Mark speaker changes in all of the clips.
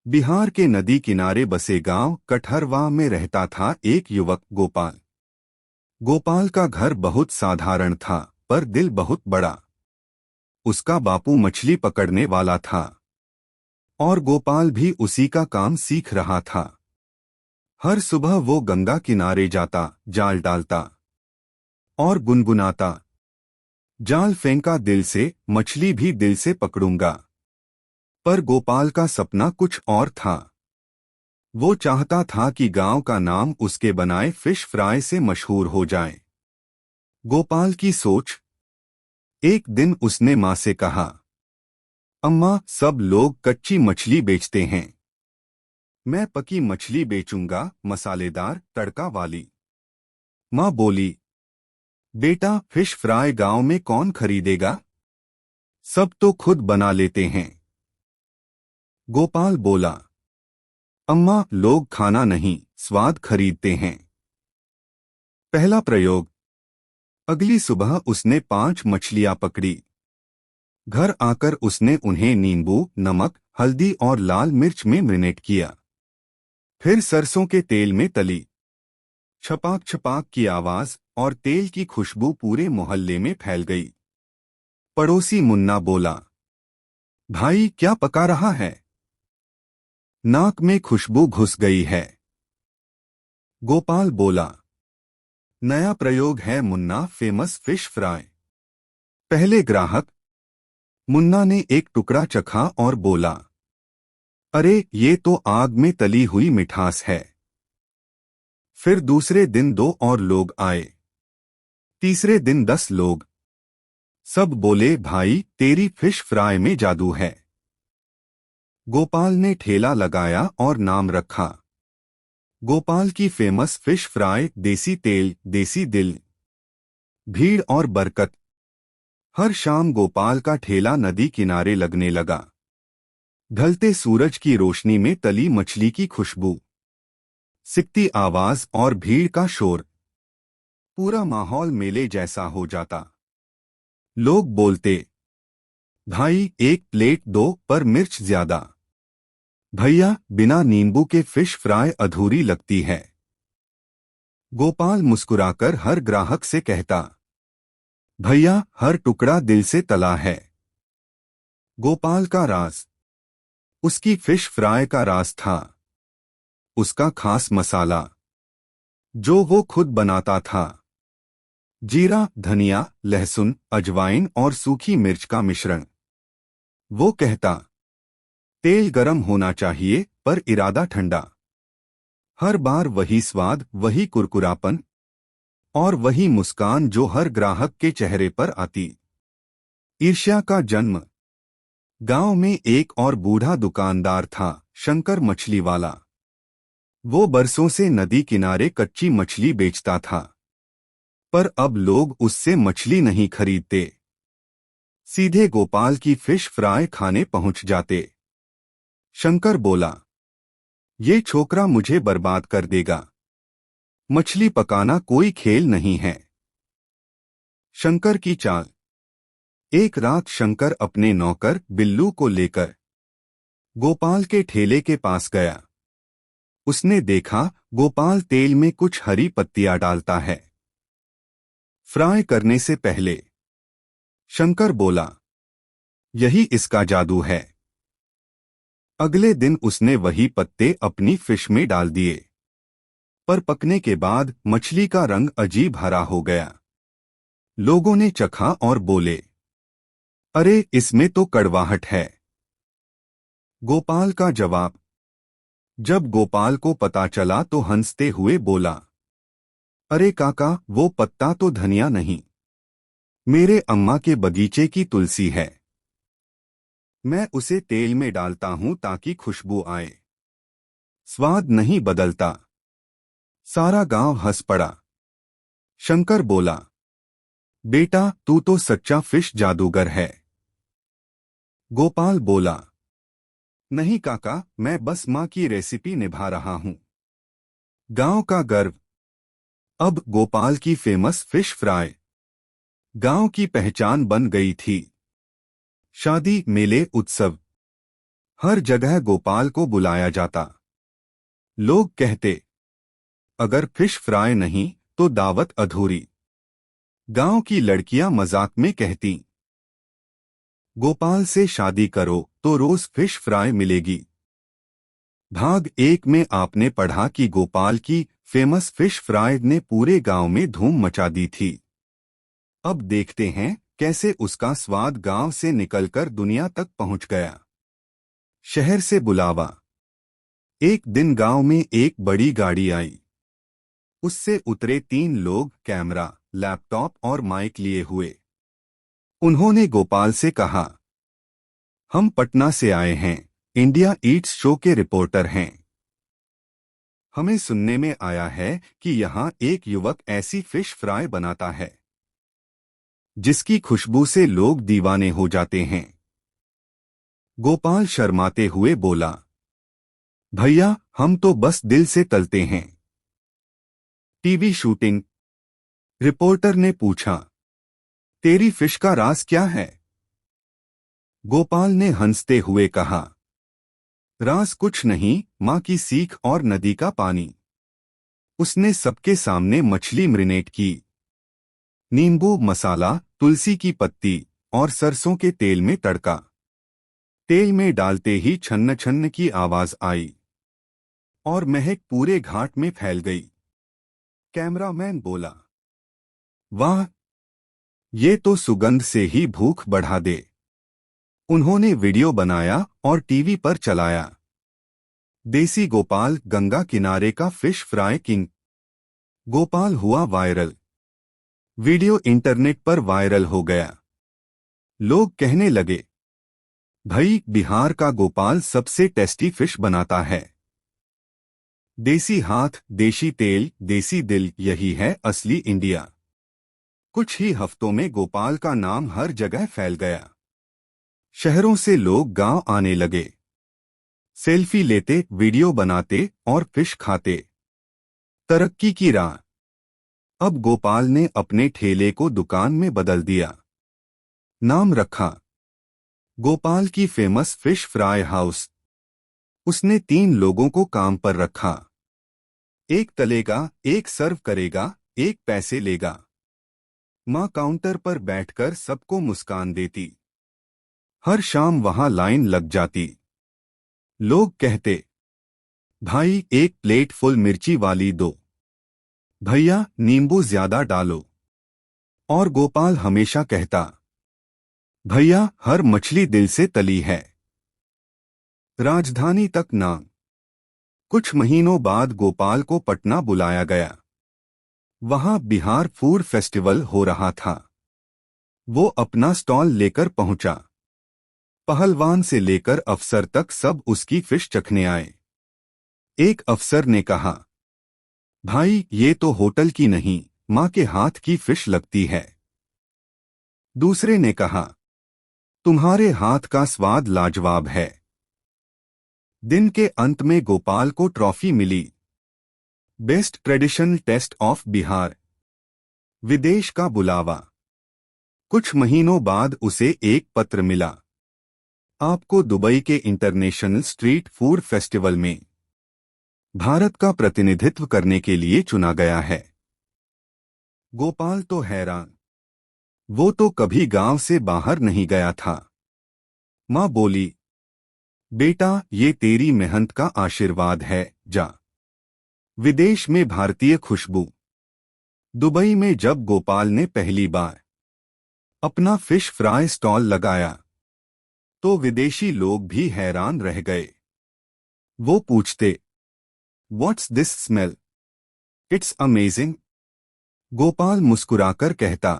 Speaker 1: बिहार के नदी किनारे बसे गांव कठहरवा में रहता था एक युवक गोपाल। गोपाल का घर बहुत साधारण था, पर दिल बहुत बड़ा। उसका बापू मछली पकड़ने वाला था और गोपाल भी उसी का काम सीख रहा था। हर सुबह वो गंगा किनारे जाता, जाल डालता और गुनगुनाता, जाल फेंका दिल से, मछली भी दिल से पकड़ूंगा। पर गोपाल का सपना कुछ और था। वो चाहता था कि गांव का नाम उसके बनाए फिश फ्राई से मशहूर हो जाए। गोपाल की सोच। एक दिन उसने माँ से कहा, अम्मा, सब लोग कच्ची मछली बेचते हैं, मैं पकी मछली बेचूंगा, मसालेदार तड़का वाली। माँ बोली, बेटा, फिश फ्राई गांव में कौन खरीदेगा, सब तो खुद बना लेते हैं। गोपाल बोला, अम्मा, लोग खाना नहीं, स्वाद खरीदते हैं। पहला प्रयोग। अगली सुबह उसने 5 मछलियां पकड़ी। घर आकर उसने उन्हें नींबू, नमक, हल्दी और लाल मिर्च में मैरिनेट किया। फिर सरसों के तेल में तली। छपाक छपाक की आवाज और तेल की खुशबू पूरे मोहल्ले में फैल गई। पड़ोसी मुन्ना बोला, भाई, क्या पका रहा है, नाक में खुशबू घुस गई है। गोपाल बोला, नया प्रयोग है मुन्ना, फेमस फिश फ्राई। पहले ग्राहक। मुन्ना ने एक टुकड़ा चखा और बोला, अरे, ये तो आग में तली हुई मिठास है। फिर दूसरे दिन 2 और लोग आए। तीसरे दिन 10 लोग। सब बोले, भाई, तेरी फिश फ्राई में जादू है। गोपाल ने ठेला लगाया और नाम रखा, गोपाल की फेमस फिश फ्राई, देसी तेल, देसी दिल। भीड़ और बरकत। हर शाम गोपाल का ठेला नदी किनारे लगने लगा। ढलते सूरज की रोशनी में तली मछली की खुशबू, सिकती आवाज और भीड़ का शोर, पूरा माहौल मेले जैसा हो जाता। लोग बोलते, भाई, एक प्लेट दो, पर मिर्च ज्यादा। भैया, बिना नींबू के फिश फ्राई अधूरी लगती है। गोपाल मुस्कुराकर हर ग्राहक से कहता, भैया, हर टुकड़ा दिल से तला है। गोपाल का राज। उसकी फिश फ्राई का राज था उसका खास मसाला, जो वो खुद बनाता था। जीरा, धनिया, लहसुन, अजवाइन और सूखी मिर्च का मिश्रण। वो कहता, तेल गरम होना चाहिए, पर इरादा ठंडा। हर बार वही स्वाद, वही कुरकुरापन और वही मुस्कान जो हर ग्राहक के चेहरे पर आती। ईर्ष्या का जन्म। गांव में एक और बूढ़ा दुकानदार था, शंकर मछली वाला। वो बरसों से नदी किनारे कच्ची मछली बेचता था, पर अब लोग उससे मछली नहीं खरीदते, सीधे गोपाल की फिश फ्राई खाने पहुंच जाते। शंकर बोला, ये छोकरा मुझे बर्बाद कर देगा, मछली पकाना कोई खेल नहीं है। शंकर की चाल। एक रात शंकर अपने नौकर बिल्लू को लेकर गोपाल के ठेले के पास गया। उसने देखा, गोपाल तेल में कुछ हरी पत्तियां डालता है फ्राई करने से पहले। शंकर बोला, यही इसका जादू है। अगले दिन उसने वही पत्ते अपनी फिश में डाल दिए, पर पकने के बाद मछली का रंग अजीब हरा हो गया। लोगों ने चखा और बोले, अरे, इसमें तो कड़वाहट है। गोपाल का जवाब। जब गोपाल को पता चला तो हंसते हुए बोला, अरे काका, वो पत्ता तो धनिया नहीं, मेरे अम्मा के बगीचे की तुलसी है। मैं उसे तेल में डालता हूं ताकि खुशबू आए, स्वाद नहीं बदलता। सारा गांव हंस पड़ा। शंकर बोला, बेटा, तू तो सच्चा फिश जादूगर है। गोपाल बोला, नहीं काका, मैं बस माँ की रेसिपी निभा रहा हूं। गांव का गर्व। अब गोपाल की फेमस फिश फ्राई गांव की पहचान बन गई थी। शादी, मेले, उत्सव, हर जगह गोपाल को बुलाया जाता। लोग कहते, अगर फिश फ्राई नहीं तो दावत अधूरी। गांव की लड़कियां मजाक में कहती, गोपाल से शादी करो तो रोज फिश फ्राई मिलेगी। भाग 1 में आपने पढ़ा कि गोपाल की फेमस फिश फ्राई ने पूरे गांव में धूम मचा दी थी। अब देखते हैं कैसे उसका स्वाद गांव से निकलकर दुनिया तक पहुंच गया। शहर से बुलावा। एक दिन गांव में एक बड़ी गाड़ी आई। उससे उतरे 3 लोग कैमरा, लैपटॉप और माइक लिए हुए। उन्होंने गोपाल से कहा, हम पटना से आए हैं, इंडिया ईट्स शो के रिपोर्टर हैं। हमें सुनने में आया है कि यहाँ एक युवक ऐसी फिश फ्राई बनाता है जिसकी खुशबू से लोग दीवाने हो जाते हैं। गोपाल शर्माते हुए बोला, भैया हम तो बस दिल से तलते हैं। TV shooting. रिपोर्टर ने पूछा, तेरी फिश का राज क्या है? गोपाल ने हंसते हुए कहा, राज कुछ नहीं, माँ की सीख और नदी का पानी। उसने सबके सामने मछली मैरिनेट की। नींबू, मसाला, तुलसी की पत्ती और सरसों के तेल में तड़का। तेल में डालते ही छन्न छन्न की आवाज आई और महक पूरे घाट में फैल गई। कैमरामैन बोला, वाह, ये तो सुगंध से ही भूख बढ़ा दे। उन्होंने वीडियो बनाया और टीवी पर चलाया। देसी गोपाल, गंगा किनारे का फिश फ्राई किंग। गोपाल हुआ वायरल। वीडियो इंटरनेट पर वायरल हो गया। लोग कहने लगे, भाई बिहार का गोपाल सबसे टेस्टी फिश बनाता है। देसी हाथ, देसी तेल, देसी दिल, यही है असली इंडिया। कुछ ही हफ्तों में गोपाल का नाम हर जगह फैल गया। शहरों से लोग गांव आने लगे। सेल्फी लेते, वीडियो बनाते और फिश खाते। तरक्की की राह। अब गोपाल ने अपने ठेले को दुकान में बदल दिया। नाम रखा, गोपाल की फेमस फिश फ्राई हाउस। उसने 3 लोगों को काम पर रखा। एक तलेगा, एक सर्व करेगा, एक पैसे लेगा। माँ काउंटर पर बैठकर सबको मुस्कान देती। हर शाम वहां लाइन लग जाती। लोग कहते, भाई एक प्लेट फुल मिर्ची वाली दो। भैया नींबू ज्यादा डालो। और गोपाल हमेशा कहता, भैया हर मछली दिल से तली है। राजधानी तक नाम। कुछ महीनों बाद गोपाल को पटना बुलाया गया। वहां बिहार फूड फेस्टिवल हो रहा था। वो अपना स्टॉल लेकर पहुंचा। पहलवान से लेकर अफसर तक सब उसकी फिश चखने आए। एक अफसर ने कहा, भाई ये तो होटल की नहीं, माँ के हाथ की फिश लगती है। दूसरे ने कहा, तुम्हारे हाथ का स्वाद लाजवाब है। दिन के अंत में गोपाल को ट्रॉफी मिली, best traditional taste of Bihar. विदेश का बुलावा। कुछ महीनों बाद उसे एक पत्र मिला, आपको दुबई के इंटरनेशनल स्ट्रीट फूड फेस्टिवल में भारत का प्रतिनिधित्व करने के लिए चुना गया है। गोपाल तो हैरान। वो तो कभी गांव से बाहर नहीं गया था। माँ बोली, बेटा ये तेरी मेहनत का आशीर्वाद है, जा। विदेश में भारतीय खुशबू। दुबई में जब गोपाल ने पहली बार अपना फिश फ्राई स्टॉल लगाया तो विदेशी लोग भी हैरान रह गए। वो पूछते, what's this smell? It's amazing. Gopal मुस्कुराकर कहता,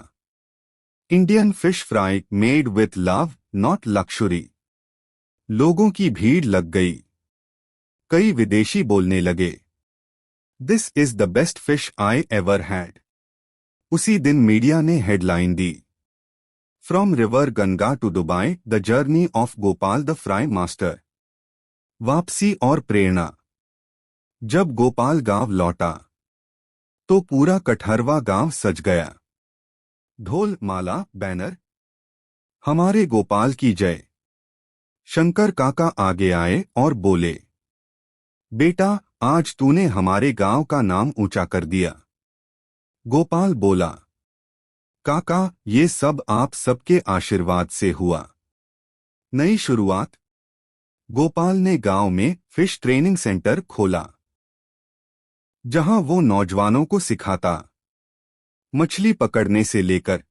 Speaker 1: Indian fish fry made with love, not luxury. लोगों की भीड़ लग गई। कई विदेशी बोलने लगे, this is the best fish I ever had. उसी दिन मीडिया ने हेडलाइन दी, from river Ganga to Dubai, the journey of Gopal the fry master. वापसी और प्रेरणा। जब गोपाल गांव लौटा तो पूरा कठहरवा गांव सज गया। ढोल, माला, बैनर, हमारे गोपाल की जय। शंकर काका आगे आए और बोले, बेटा, आज तूने हमारे गांव का नाम ऊंचा कर दिया। गोपाल बोला, काका, ये सब आप सबके आशीर्वाद से हुआ। नई शुरुआत। गोपाल ने गांव में फिश ट्रेनिंग सेंटर खोला, जहां वो नौजवानों को सिखाता, मछली पकड़ने से लेकर